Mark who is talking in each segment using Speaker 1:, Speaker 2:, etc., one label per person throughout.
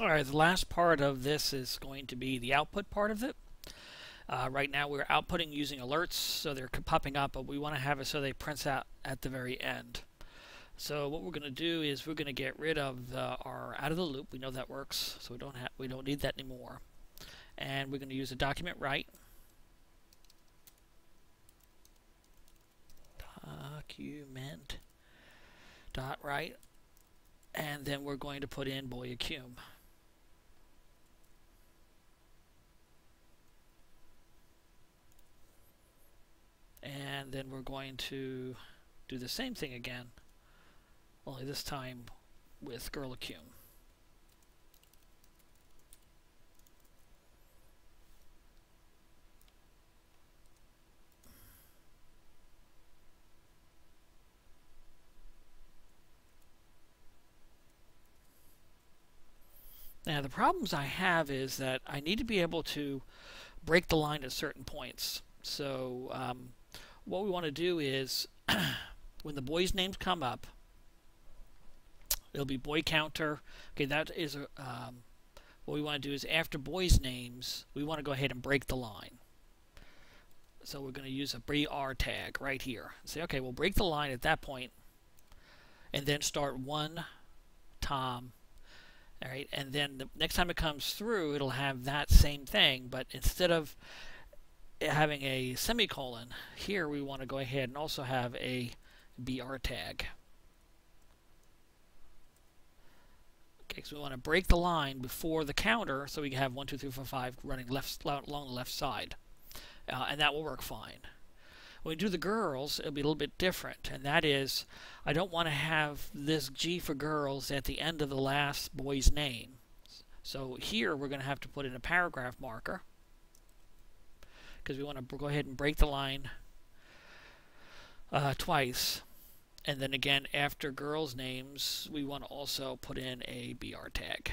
Speaker 1: Alright, the last part of this is going to be the output part of it. Right now we're outputting using alerts, so they're popping up, but we want to have it so they print out at the very end. So what we're going to do is we're going to get rid of our out of the loop. We know that works, so we don't need that anymore. And we're going to use a document write. Document dot write, and then we're going to put in boyacume. And then we're going to do the same thing again, only this time with girlacume. Now the problems I have is that I need to be able to break the line at certain points. So what we want to do is when the boys' names come up, it'll be boy counter. Okay, that is what we want to do is after boys' names, we want to go ahead and break the line. So we're going to use a BR tag right here. Say, okay, we'll break the line at that point, and then start one Tom. All right, and then the next time it comes through, it'll have that same thing, but instead of having a semicolon, here we want to go ahead and also have a BR tag. Okay, so we want to break the line before the counter, so we can have 1, 2, 3, 4, 5 running along the left side, and that will work fine. When we do the girls, it'll be a little bit different, and that is, I don't want to have this G for girls at the end of the last boy's name. So here we're going to have to put in a paragraph marker, because we want to go ahead and break the line twice. And then again, after girls' names, we want to also put in a BR tag.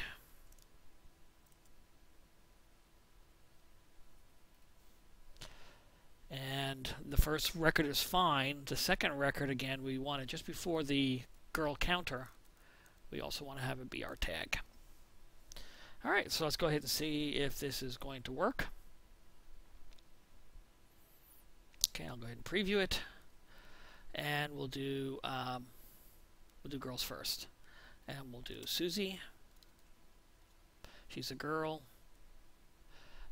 Speaker 1: And the first record is fine. The second record, again, we want it just before the girl counter. We also want to have a BR tag. Alright, so let's go ahead and see if this is going to work. Okay, I'll go ahead and preview it. And we'll do girls first. And we'll do Susie. She's a girl.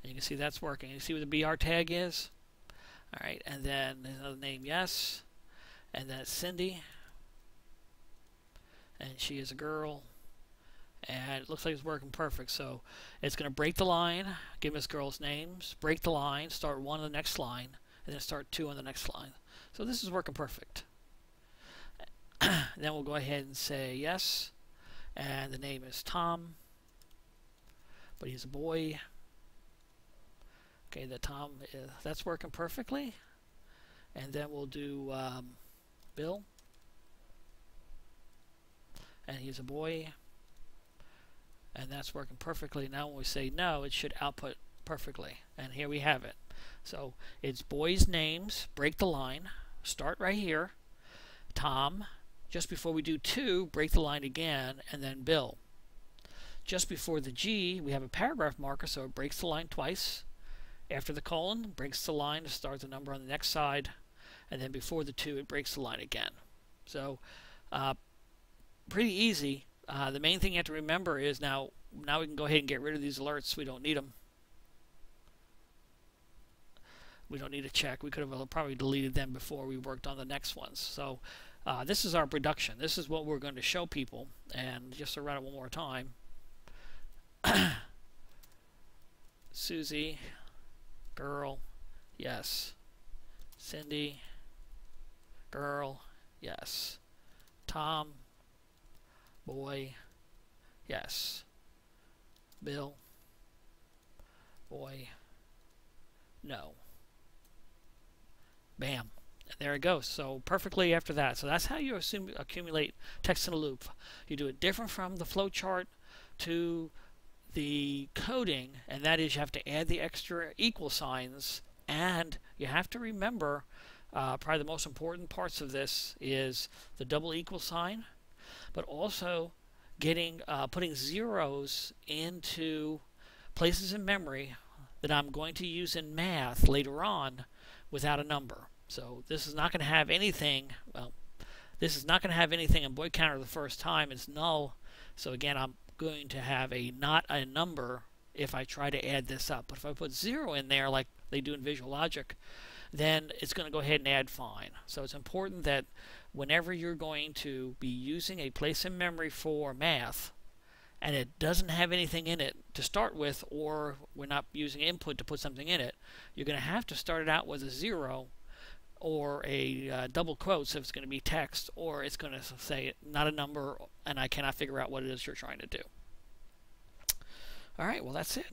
Speaker 1: And you can see that's working. You see what the BR tag is? Alright, and then another name, yes. And that's Cindy. And she is a girl. And it looks like it's working perfect. So it's going to break the line, give us girls' names, break the line, start 1 on the next line, and then start 2 on the next line. So this is working perfect. Then we'll go ahead and say yes. And the name is Tom. But he's a boy. Okay, the Tom, that's working perfectly. And then we'll do Bill. And he's a boy. And that's working perfectly. Now when we say no, it should output perfectly. And here we have it. So it's boys' names, break the line, start right here. Tom, just before we do 2, break the line again, and then Bill. Just before the G, we have a paragraph marker, so it breaks the line twice. After the colon, breaks the line to start the number on the next side, and then before the 2, it breaks the line again. So pretty easy. The main thing you have to remember is now we can go ahead and get rid of these alerts. We don't need them. We don't need a check. We could have probably deleted them before we worked on the next ones. So this is our production. This is what we're going to show people. And just to run it one more time. Susie, girl, yes. Cindy, girl, yes. Tom, boy, yes. Bill, boy, no. Bam. And there it goes. So perfectly after that. So that's how you accumulate text in a loop. You do it different from the flowchart to the coding, and that is you have to add the extra equal signs, and you have to remember probably the most important parts of this is the double equal sign, but also putting zeros into places in memory that I'm going to use in math later on without a number. So this is not going to have anything, well, this is not going to have anything in boy counter the first time. It's null. So again, I'm going to have not a number if I try to add this up. But if I put 0 in there like they do in visual logic, then it's going to go ahead and add fine. So it's important that whenever you're going to be using a place in memory for math, and it doesn't have anything in it to start with, or we're not using input to put something in it, you're going to have to start it out with a 0 or a double quotes if it's going to be text, or it's going to say not a number and I cannot figure out what it is you're trying to do. All right, well, that's it.